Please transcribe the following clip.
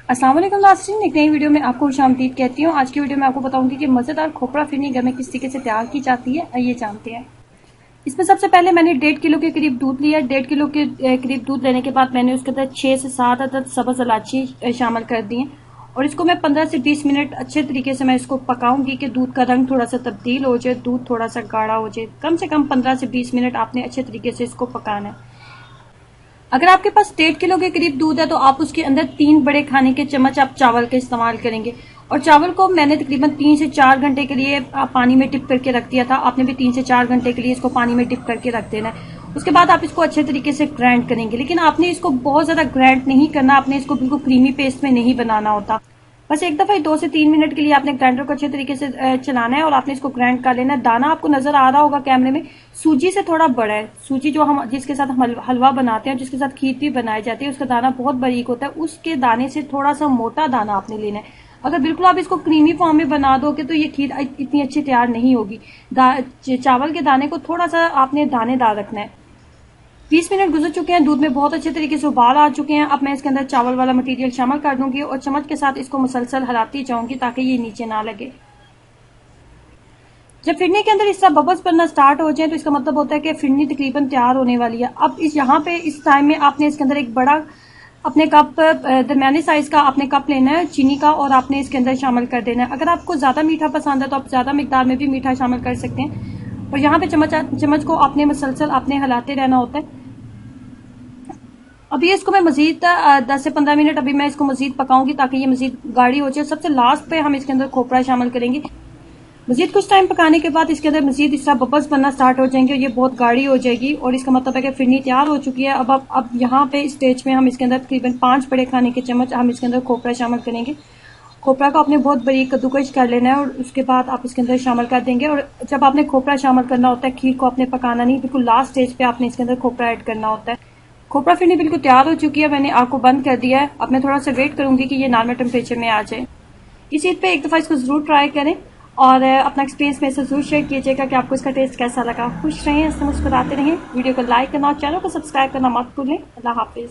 अस्सलाम वालेकुम नाज़रीन, एक नई वीडियो में आपको खुशामदीद कहती हूँ। आज की वीडियो में आपको बताऊंगी कि मज़ेदार खोपरा फिरनी घर में किस तरीके से तैयार की जाती है, आइए जानते हैं। इसमें सबसे पहले मैंने 1.5 किलो के करीब दूध लिया। 1.5 किलो के करीब दूध लेने के बाद मैंने उसके अंदर 6 से 7 अदद सब्ज़ इलायची शामिल कर दी है और इसको मैं 15 से 20 मिनट अच्छे तरीके से मैं इसको पकाऊंगी कि दूध का रंग थोड़ा सा तब्दील हो जाए, दूध थोड़ा सा गाढ़ा हो जाए। कम से कम 15 से 20 मिनट आपने अच्छे तरीके से इसको पकाना है। अगर आपके पास 1.5 किलो के करीब दूध है तो आप उसके अंदर 3 बड़े खाने के चम्मच आप चावल का इस्तेमाल करेंगे। और चावल को मैंने तकरीबन 3 से 4 घंटे के लिए पानी में डिप करके रख दिया था। आपने भी 3 से 4 घंटे के लिए इसको पानी में डिप करके रख देना है। उसके बाद आप इसको अच्छे तरीके से ग्राइंड करेंगे, लेकिन आपने इसको बहुत ज्यादा ग्राइंड नहीं करना, आपने इसको बिल्कुल क्रीमी पेस्ट में नहीं बनाना होता। बस एक दफा 2 से 3 मिनट के लिए आपने ग्राइंडर को अच्छे तरीके से चलाना है और आपने इसको ग्राइंड कर लेना है। दाना आपको नजर आ रहा होगा कैमरे में, सूजी से थोड़ा बड़ा है। सूजी जो हम जिसके साथ हम हलवा बनाते हैं, जिसके साथ खीर भी बनाई जाती है, उसका दाना बहुत बारीक होता है। उसके दाने से थोड़ा सा मोटा दाना आपने लेना है। अगर बिल्कुल आप इसको क्रीमी फॉर्म में बना दोगे तो ये खीर इतनी अच्छी तैयार नहीं होगी। चावल के दाने को थोड़ा सा आपने दानेदार रखना है। 20 मिनट गुजर चुके हैं, दूध में बहुत अच्छे तरीके से उबाल आ चुके हैं। अब मैं इसके अंदर चावल वाला मटेरियल शामिल कर दूंगी और चम्मच के साथ इसको मुसलसल हिलाती जाऊंगी ताकि ये नीचे ना लगे। जब फिरनी के अंदर इस तरह बबल्स बनना स्टार्ट हो जाए तो इसका मतलब होता है कि फिरनी तकरीबन तैयार होने वाली है। अब यहाँ पे इस टाइम में आपने इसके अंदर एक बड़ा अपने कप दरमियाने साइज का आपने कप लेना है चीनी का और आपने इसके अंदर शामिल कर देना है। अगर आपको ज्यादा मीठा पसंद है तो आप ज्यादा मिकदार में भी मीठा शामिल कर सकते हैं। और यहाँ पे चम्मच को आपने मुसलसल आपने हिलाते रहना होता है। अभी इसको मैं मजीद 10 से 15 मिनट अभी मैं इसको मजीद पकाऊंगी ताकि ये मजीद गाढ़ी हो जाए। सबसे लास्ट पे हम इसके अंदर खोपरा शामिल करेंगे। मजीद कुछ टाइम पकाने के बाद इसके अंदर मजीद इस तरह बबल्स बनना स्टार्ट हो जाएंगे और ये बहुत गाढ़ी हो जाएगी और इसका मतलब है कि फिरनी तैयार हो चुकी है। अब यहाँ पे स्टेज में हम इसके अंदर तकरीबन 5 बड़े खाने के चम्मच हम इसके अंदर खोपरा शामिल करेंगे। खोपरा को आपने बहुत बरीक कद्दूकश कर लेना है और उसके बाद आप इसके अंदर शामिल कर देंगे। और जब आपने खोपरा शामिल करना होता है, खीर को आपने पकाना नहीं, बिल्कुल लास्ट स्टेज पे आपने इसके अंदर खोपरा ऐड करना होता है। खोपरा फिरनी बिल्कुल तैयार हो चुकी है, मैंने आग को बंद कर दिया है। अब मैं थोड़ा सा वेट करूंगी कि ये नॉर्मल टेम्परेचर में आ जाए। इस ईद पे एक दफा इसको जरूर ट्राई करें और अपना एक्सपीरियंस मेरे से जरूर शेयर कीजिएगा कि आपको इसका टेस्ट कैसा लगा। खुश रहें, मुस्कुराते रहें, वीडियो को लाइक करना और चैनल को सब्सक्राइब करना मत भूलें। अल्लाह हाफिज।